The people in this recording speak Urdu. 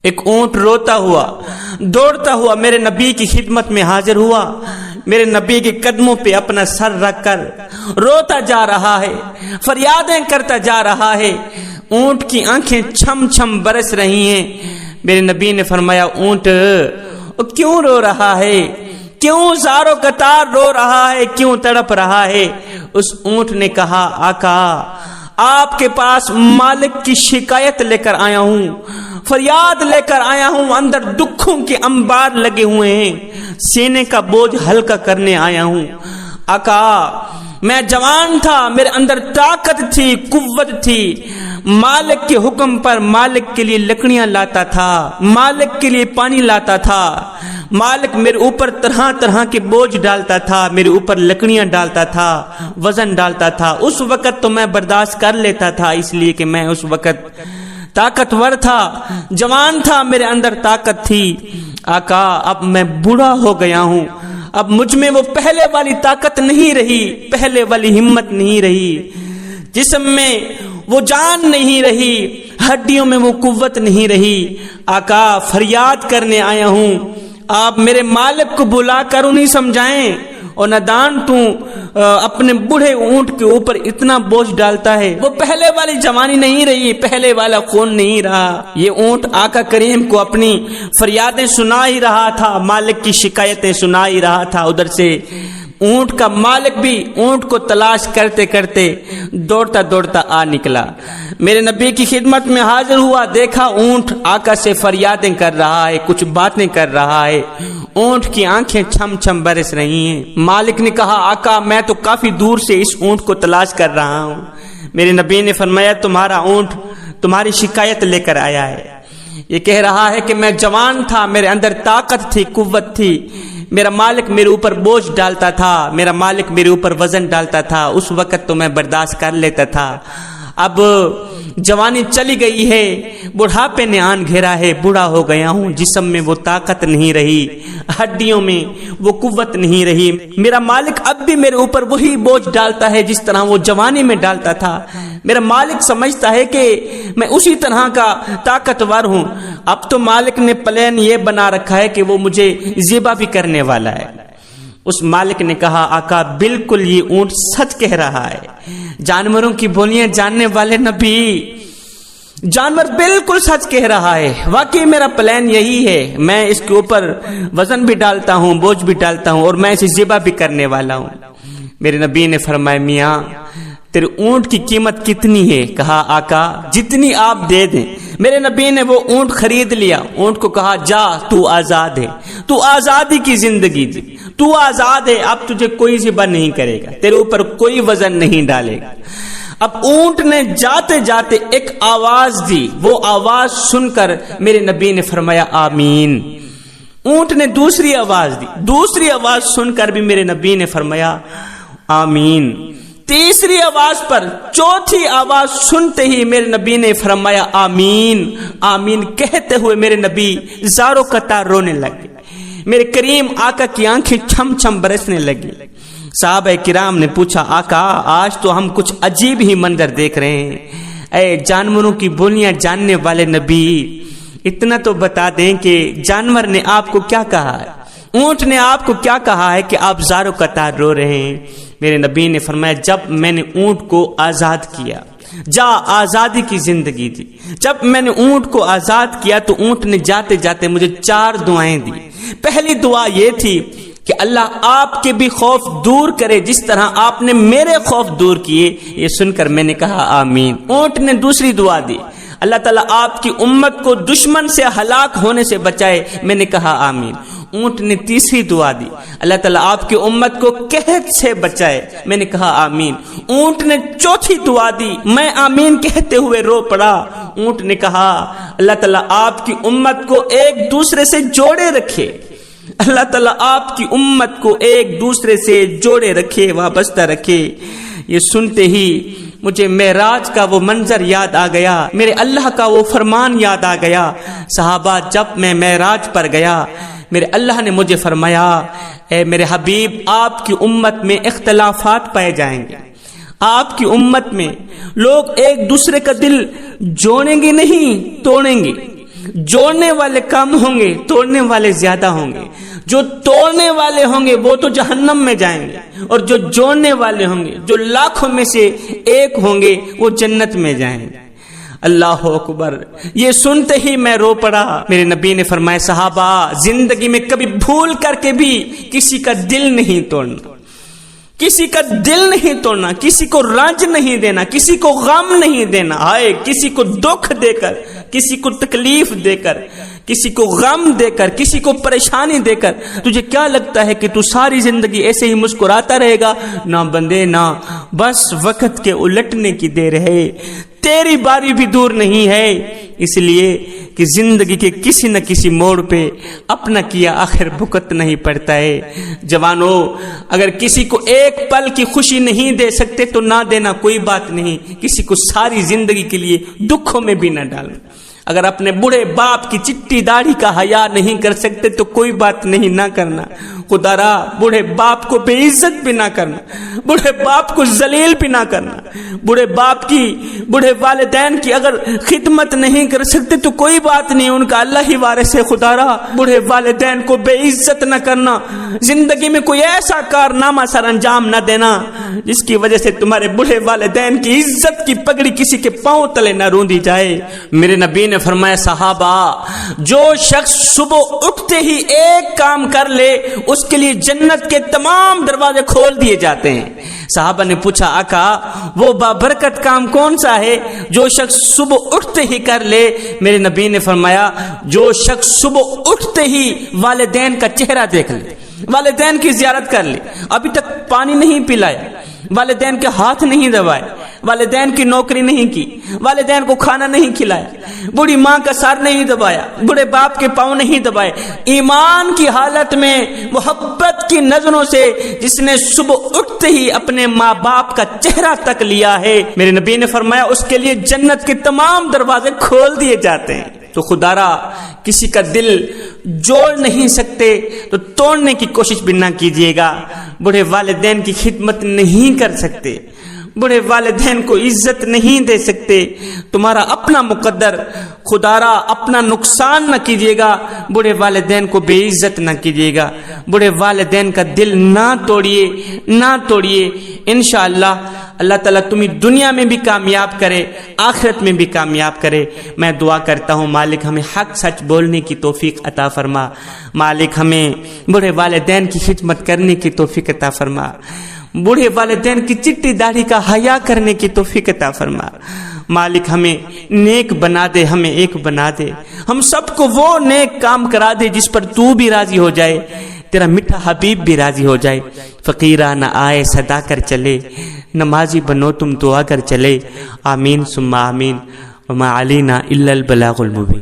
ایک اونٹ روتا ہوا دوڑتا ہوا میرے نبی کی خدمت میں حاضر ہوا، میرے نبی کے قدموں پہ اپنا سر رکھ کر روتا جا رہا ہے، فریادیں کرتا جا رہا ہے، اونٹ کی آنکھیں چھم چھم برس رہی ہیں۔ میرے نبی نے فرمایا اونٹ کیوں رو رہا ہے، کیوں زارو قطار رو رہا ہے، کیوں تڑپ رہا ہے؟ اس اونٹ نے کہا آقا آپ کے پاس مالک کی شکایت لے کر آیا ہوں، فریاد لے کر آیا ہوں، اندر دکھوں کے انبار لگے ہوئے ہیں، سینے کا بوجھ ہلکا کرنے آیا ہوں۔ آقا میں جوان تھا، میرے اندر طاقت تھی، قوت تھی، مالک کے حکم پر مالک کے لیے لکڑیاں لاتا تھا، مالک کے لیے پانی لاتا تھا، مالک میرے اوپر طرح طرح کے بوجھ ڈالتا تھا، میرے اوپر لکڑیاں ڈالتا تھا، وزن ڈالتا تھا، اس وقت تو میں برداشت کر لیتا تھا، اس لیے کہ میں اس وقت طاقتور تھا، جوان تھا، میرے اندر طاقت تھی۔ آقا اب میں بوڑھا ہو گیا ہوں، اب مجھ میں وہ پہلے والی طاقت نہیں رہی، پہلے والی ہمت نہیں رہی، جسم میں وہ جان نہیں رہی، ہڈیوں میں وہ قوت نہیں رہی۔ آقا فریاد کرنے آیا ہوں، آپ میرے مالک کو بلا کر انہیں سمجھائیں، اور نادان تو اپنے بوڑھے اونٹ کے اوپر اتنا بوجھ ڈالتا ہے، وہ پہلے والی جوانی نہیں رہی، پہلے والا خون نہیں رہا۔ یہ اونٹ آقا کریم کو اپنی فریادیں سنا ہی رہا تھا، مالک کی شکایتیں سنا ہی رہا تھا، ادھر سے اونٹ کا مالک بھی اونٹ کو تلاش کرتے کرتے دوڑتا دوڑتا آ نکلا، میرے نبی کی خدمت میں حاضر ہوا، دیکھا اونٹ آقا سے فریادیں کر رہا ہے، کچھ باتیں کر رہا ہے، اونٹ کی آنکھیں چھم چھم برس رہی ہیں۔ مالک نے کہا آقا میں تو کافی دور سے اس اونٹ کو تلاش کر رہا ہوں۔ میرے نبی نے فرمایا تمہارا اونٹ تمہاری شکایت لے کر آیا ہے، یہ کہہ رہا ہے کہ میں جوان تھا، میرے اندر طاقت تھی، قوت تھی، میرا مالک میرے اوپر بوجھ ڈالتا تھا، میرا مالک میرے اوپر وزن ڈالتا تھا، اس وقت تو میں برداشت کر لیتا تھا، اب جوانی چلی گئی ہے، بڑھاپے نے آن گھیرا ہے، بوڑھا ہو گیا ہوں، جسم میں وہ طاقت نہیں رہی، ہڈیوں میں وہ قوت نہیں رہی، میرا مالک اب بھی میرے اوپر وہی بوجھ ڈالتا ہے جس طرح وہ جوانی میں ڈالتا تھا، میرا مالک سمجھتا ہے کہ میں اسی طرح کا طاقتور ہوں، اب تو مالک نے پلان یہ بنا رکھا ہے کہ وہ مجھے ذبح بھی کرنے والا ہے۔ اس مالک نے کہا آقا بالکل یہ اونٹ سچ کہہ رہا ہے، جانوروں کی بولیاں جاننے والے نبی، جانور بالکل سچ کہہ رہا ہے، واقعی میرا پلان یہی ہے، میں اس کے اوپر وزن بھی ڈالتا ہوں، بوجھ بھی ڈالتا ہوں، اور میں اسے ذبح بھی کرنے والا ہوں۔ میرے نبی نے فرمایا میاں تیرے اونٹ کی قیمت کتنی ہے؟ کہا آقا جتنی آپ دے دیں۔ میرے نبی نے وہ اونٹ خرید لیا، اونٹ کو کہا جا تو آزاد ہے، تو آزادی کی زندگی جی، تو آزاد ہے، اب تجھے کوئی ذبح نہیں کرے گا، تیرے اوپر کوئی وزن نہیں ڈالے گا۔ اب اونٹ نے جاتے جاتے ایک آواز دی، وہ آواز سن کر میرے نبی نے فرمایا آمین۔ اونٹ نے دوسری آواز دی، دوسری آواز سن کر بھی میرے نبی نے فرمایا آمین۔ تیسری آواز پر چوتھی آواز سنتے ہی میرے نبی نے فرمایا آمین آمین کہتے ہوئے میرے نبی زاروں قطار رونے لگے، میرے کریم آقا کی آنکھیں چھم چھم برسنے لگی۔ صحابہ کرام نے پوچھا آقا آج تو ہم کچھ عجیب ہی منظر دیکھ رہے ہیں، اے جانوروں کی بولیاں جاننے والے نبی اتنا تو بتا دیں کہ جانور نے آپ کو کیا کہا ہے، اونٹ نے آپ کو کیا کہا ہے کہ آپ زاروں قطار رو رہے ہیں؟ میرے نبی نے فرمایا جب میں نے اونٹ کو آزاد کیا، جا آزادی کی زندگی دی، جب میں نے اونٹ کو آزاد کیا تو اونٹ نے جاتے جاتے مجھے 4 دعائیں دی۔ پہلی دعا یہ تھی کہ اللہ آپ کے بھی خوف دور کرے جس طرح آپ نے میرے خوف دور کیے، یہ سن کر میں نے کہا آمین۔ اونٹ نے دوسری دعا دی، اللہ تعالیٰ آپ کی امت کو دشمن سے ہلاک ہونے سے بچائے، میں نے کہا آمین۔ اونٹ نے تیسری دعا دی، اللہ تعالیٰ آپ کی امت کو قحط سے بچائے، میں نے کہا آمین۔ اونٹ نے چوتھی دعا دی، میں آمین کہتے ہوئے رو پڑا۔ اونٹ نے کہا اللہ تعالیٰ آپ کی امت کو ایک دوسرے سے جوڑے رکھے، اللہ تعالیٰ آپ کی امت کو ایک دوسرے سے جوڑے رکھے، وابستہ رکھے۔ یہ سنتے ہی مجھے معراج کا وہ منظر یاد آ گیا، میرے اللہ کا وہ فرمان یاد آ گیا۔ صحابہ جب میں معراج پر گیا میرے اللہ نے مجھے فرمایا اے میرے حبیب آپ کی امت میں اختلافات پائے جائیں گے، آپ کی امت میں لوگ ایک دوسرے کا دل جوڑیں گے نہیں توڑیں گے، جوڑنے والے کم ہوں گے، توڑنے والے زیادہ ہوں گے۔ جو توڑنے والے ہوں گے وہ تو جہنم میں جائیں گے، اور جو جوڑنے والے ہوں گے، جو لاکھوں میں سے ایک ہوں گے، وہ جنت میں جائیں گے۔ اللہ اکبر! یہ سنتے ہی میں رو پڑا۔ میرے نبی نے فرمایا صحابہ، زندگی میں کبھی بھول کر کے بھی کسی کا دل نہیں توڑنا، کسی کا دل نہیں توڑنا، کسی کو رنج نہیں دینا، کسی کو غم نہیں دینا۔ ہائے، کسی کو دکھ دے کر، کسی کو تکلیف دے کر، کسی کو غم دے کر، کسی کو پریشانی دے کر تجھے کیا لگتا ہے کہ تو ساری زندگی ایسے ہی مسکراتا رہے گا؟ نہ بندے نہ، بس وقت کے الٹنے کی دیر ہے، تیری باری بھی دور نہیں ہے۔ اس لیے کہ زندگی کے کسی نہ کسی موڑ پہ اپنا کیا آخر بھگت نہیں پڑتا ہے۔ جوانوں، اگر کسی کو ایک پل کی خوشی نہیں دے سکتے تو نہ دینا، کوئی بات نہیں۔ کسی کو ساری زندگی کے لیے دکھوں میں بھی نہ ڈالنا۔ اگر اپنے بوڑھے باپ کی چٹی داڑھی کا حیا نہیں کر سکتے تو کوئی بات نہیں، نہ کرنا۔ خدا را، بوڑھے باپ کو بے عزت بھی نہ کرنا، بوڑھے باپ کو ذلیل بھی نہ کرنا۔ بوڑھے باپ کی، بوڑھے والدین کی اگر خدمت نہیں کر سکتے تو کوئی بات نہیں، ان کا اللہ ہی وارث ہے۔ خدا را، بوڑھے والدین کو بے عزت نہ کرنا۔ زندگی میں کوئی ایسا کارنامہ سر انجام نہ دینا جس کی وجہ سے تمہارے بوڑھے والدین کی عزت کی پگڑی کسی کے پاؤں تلے نہ روندی جائے۔ میرے نبی نے فرمایا صحابہ، جو شخص صبح اٹھتے ہی ایک کام کر لے اس کے لیے جنت کے تمام دروازے کھول دیے جاتے ہیں۔ صحابہ نے پوچھا آقا وہ بابرکت کام کون سا ہے جو شخص صبح اٹھتے ہی کر لے؟ میرے نبی نے فرمایا جو شخص صبح اٹھتے ہی والدین کا چہرہ دیکھ لے، والدین کی زیارت کر لے، ابھی تک پانی نہیں پلایا، والدین کے ہاتھ نہیں دبائے، والدین کی نوکری نہیں کی، والدین کو کھانا نہیں کھلایا، بوڑھی ماں کا سر نہیں دبایا، بوڑھے باپ کے پاؤں نہیں دبائے، ایمان کی حالت میں محبت کی نظروں سے جس نے صبح اٹھتے ہی اپنے ماں باپ کا چہرہ تک لیا ہے، میرے نبی نے فرمایا اس کے لیے جنت کے تمام دروازے کھول دیے جاتے ہیں۔ تو خدا را، کسی کا دل جوڑ نہیں سکتے تو توڑنے کی کوشش بھی نہ کیجیے گا۔ بوڑھے والدین کی خدمت نہیں کر سکتے، بڑے والدین کو عزت نہیں دے سکتے، تمہارا اپنا مقدر، خدا را اپنا نقصان نہ کیجیے گا، بڑے والدین کو بے عزت نہ کیجیے گا، بڑے والدین کا دل نہ توڑیے، نہ توڑیے۔ انشاءاللہ اللہ تعالیٰ تمہیں دنیا میں بھی کامیاب کرے، آخرت میں بھی کامیاب کرے۔ میں دعا کرتا ہوں مالک ہمیں حق سچ بولنے کی توفیق عطا فرما، مالک ہمیں بڑے والدین کی خدمت کرنے کی توفیق عطا فرما، بوڑھے والدین کی چٹی داڑھی کا حیا کرنے کی توفیق عطا فرما۔ مالک ہمیں نیک بنا دے، ہمیں ایک بنا دے، ہم سب کو وہ نیک کام کرا دے جس پر تو بھی راضی ہو جائے، تیرا میٹھا حبیب بھی راضی ہو جائے۔ فقیرانہ آئے صدا کر چلے، نمازی بنو تم دعا کر چلے، آمین ثم آمین، وما علینا الا البلاغ المبین۔